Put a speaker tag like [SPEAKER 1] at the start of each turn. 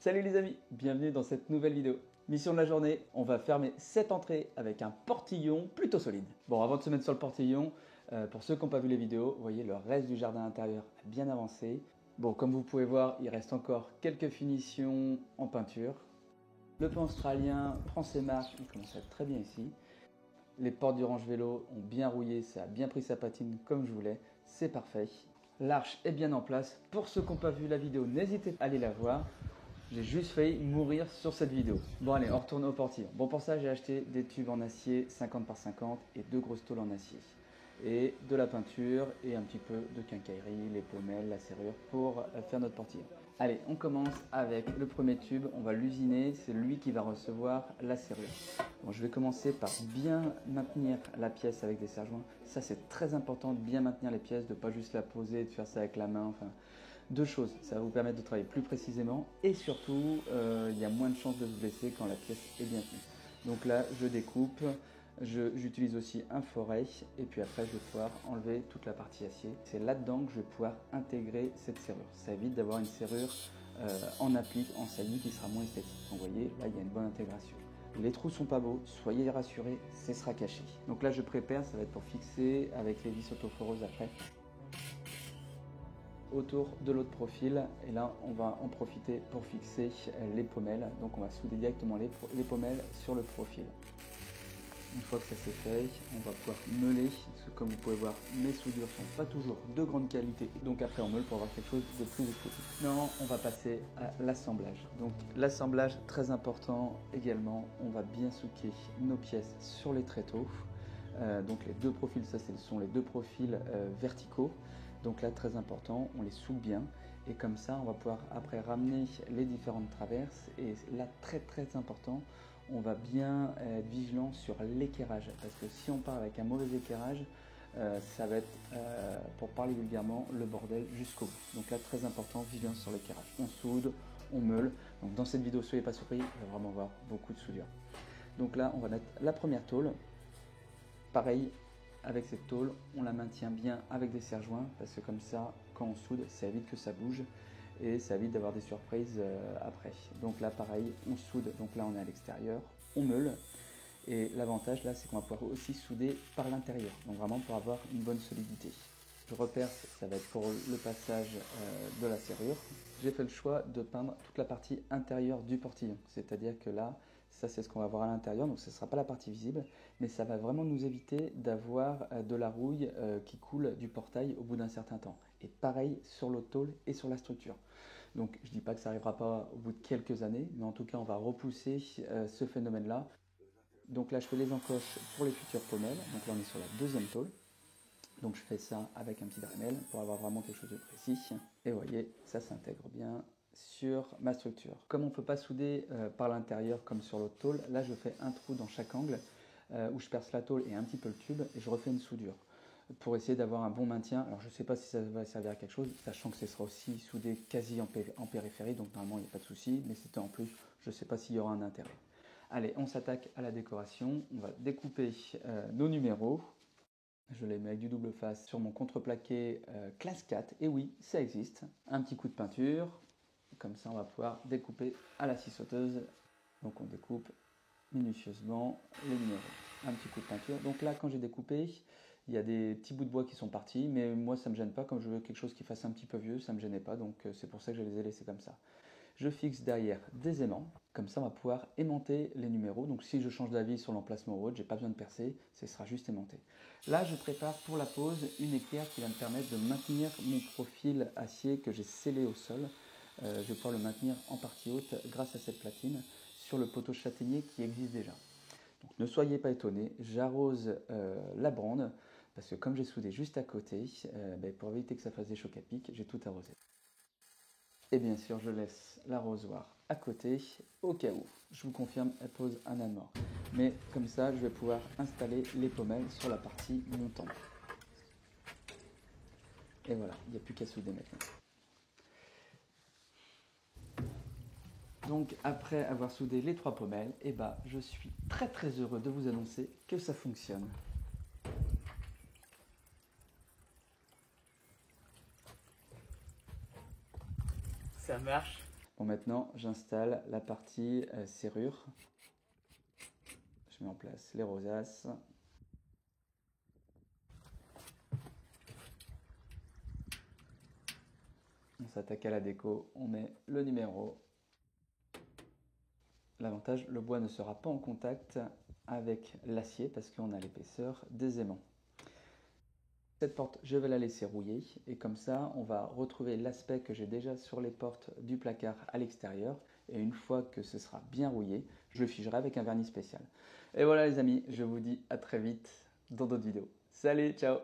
[SPEAKER 1] Salut les amis, bienvenue dans cette nouvelle vidéo. Mission de la journée, on va fermer cette entrée avec un portillon plutôt solide. Bon, avant de se mettre sur le portillon, pour ceux qui n'ont pas vu les vidéos, vous voyez le reste du jardin intérieur a bien avancé. Bon, comme vous pouvez voir, il reste encore quelques finitions en peinture. Le pont australien prend ses marques, il commence à être très bien ici. Les portes du range vélo ont bien rouillé, ça a bien pris sa patine comme je voulais, c'est parfait. L'arche est bien en place. Pour ceux qui n'ont pas vu la vidéo, n'hésitez pas à aller la voir. J'ai juste failli mourir sur cette vidéo. Bon allez, on retourne au portillon. Bon, pour ça, j'ai acheté des tubes en acier 50 par 50 et 2 grosses tôles en acier. Et de la peinture et un petit peu de quincaillerie, les pommelles, la serrure pour faire notre portillon. Allez, on commence avec le premier tube. On va l'usiner, c'est lui qui va recevoir la serrure. Bon, je vais commencer par bien maintenir la pièce avec des serre-joints. Ça, c'est très important de bien maintenir les pièces, de ne pas juste la poser, de faire ça avec la main. Enfin, deux choses, ça va vous permettre de travailler plus précisément et surtout, il y a moins de chances de se blesser quand la pièce est bien tenue. Donc là, je découpe. J'utilise aussi un forêt et puis après je vais pouvoir enlever toute la partie acier. C'est là-dedans que je vais pouvoir intégrer cette serrure. Ça évite d'avoir une serrure en applique, en saillie qui sera moins esthétique. Donc vous voyez, là il y a une bonne intégration. Les trous sont pas beaux, soyez rassurés, ce sera caché. Donc là je prépare, ça va être pour fixer avec les vis autoforeuses après. Autour de l'autre profil et là on va en profiter pour fixer les pommelles. Donc on va souder directement les pommelles sur le profil. Une fois que ça c'est fait, on va pouvoir meuler, parce que comme vous pouvez voir, mes soudures sont pas toujours de grande qualité. Donc après on meule pour avoir quelque chose de plus esthétique. Maintenant on va passer à l'assemblage. Donc l'assemblage très important également, on va bien souquer nos pièces sur les tréteaux. Donc les deux profils, ça ce sont les deux profils verticaux. Donc là très important, on les soude bien et comme ça on va pouvoir après ramener les différentes traverses et là très important, on va bien être vigilant sur l'équerrage parce que si on part avec un mauvais équerrage, ça va être, pour parler vulgairement, le bordel jusqu'au bout. Donc là très important, vigilance sur l'équerrage. On soude, on meule. Donc dans cette vidéo, soyez pas surpris, il va vraiment avoir beaucoup de soudure. Donc là on va mettre la première tôle. Pareil, avec cette tôle, on la maintient bien avec des serre-joints parce que comme ça, quand on soude, ça évite que ça bouge et ça évite d'avoir des surprises après. Donc là, pareil, on soude. Donc là, on est à l'extérieur, on meule. Et l'avantage là, c'est qu'on va pouvoir aussi souder par l'intérieur. Donc vraiment pour avoir une bonne solidité. Je reperce, ça va être pour le passage de la serrure. J'ai fait le choix de peindre toute la partie intérieure du portillon. C'est-à-dire que là, ça c'est ce qu'on va voir à l'intérieur, donc ce ne sera pas la partie visible, mais ça va vraiment nous éviter d'avoir de la rouille qui coule du portail au bout d'un certain temps. Et pareil sur l'autre tôle et sur la structure. Donc je ne dis pas que ça n'arrivera pas au bout de quelques années, mais en tout cas on va repousser ce phénomène-là. Donc là je fais les encoches pour les futures pommelles, donc là on est sur la deuxième tôle. Donc je fais ça avec un petit Dremel pour avoir vraiment quelque chose de précis. Et vous voyez, ça s'intègre bien sur ma structure. Comme on ne peut pas souder par l'intérieur comme sur l'autre tôle, là je fais un trou dans chaque angle où je perce la tôle et un petit peu le tube et je refais une soudure pour essayer d'avoir un bon maintien. Alors je ne sais pas si ça va servir à quelque chose, sachant que ce sera aussi soudé quasi en périphérie, donc normalement il n'y a pas de souci, mais c'était en plus, je ne sais pas s'il y aura un intérêt. Allez, on s'attaque à la décoration, on va découper nos numéros. Je les mets avec du double face sur mon contreplaqué classe 4, et oui, ça existe. Un petit coup de peinture, comme ça on va pouvoir découper à la scie sauteuse. Donc on découpe minutieusement les numéros. Un petit coup de peinture. Donc là, quand j'ai découpé, il y a des petits bouts de bois qui sont partis, mais moi ça ne me gêne pas, comme je veux quelque chose qui fasse un petit peu vieux, ça ne me gênait pas, donc c'est pour ça que je les ai laissés comme ça. Je fixe derrière des aimants, comme ça on va pouvoir aimanter les numéros. Donc si je change d'avis sur l'emplacement ou autre, j'ai pas besoin de percer, ce sera juste aimanté. Là je prépare pour la pose une équerre qui va me permettre de maintenir mon profil acier que j'ai scellé au sol. Je vais pouvoir le maintenir en partie haute grâce à cette platine sur le poteau châtaignier qui existe déjà. Donc ne soyez pas étonnés, j'arrose la brande parce que comme j'ai soudé juste à côté, pour éviter que ça fasse des chocs à pic, j'ai tout arrosé. Et bien sûr, je laisse l'arrosoir à côté, au cas où. Je vous confirme, elle pose un âne mort. Mais comme ça, je vais pouvoir installer les pommelles sur la partie montante. Et voilà, il n'y a plus qu'à souder maintenant. Donc après avoir soudé les 3 pommelles, je suis très heureux de vous annoncer que ça fonctionne.
[SPEAKER 2] Ça marche.
[SPEAKER 1] Bon, maintenant, j'installe la partie serrure. Je mets en place les rosaces. On s'attaque à la déco, on met le numéro. L'avantage, le bois ne sera pas en contact avec l'acier parce qu'on a l'épaisseur des aimants. Cette porte, je vais la laisser rouiller et comme ça, on va retrouver l'aspect que j'ai déjà sur les portes du placard à l'extérieur. Et une fois que ce sera bien rouillé, je le figerai avec un vernis spécial. Et voilà les amis, je vous dis à très vite dans d'autres vidéos. Salut, ciao!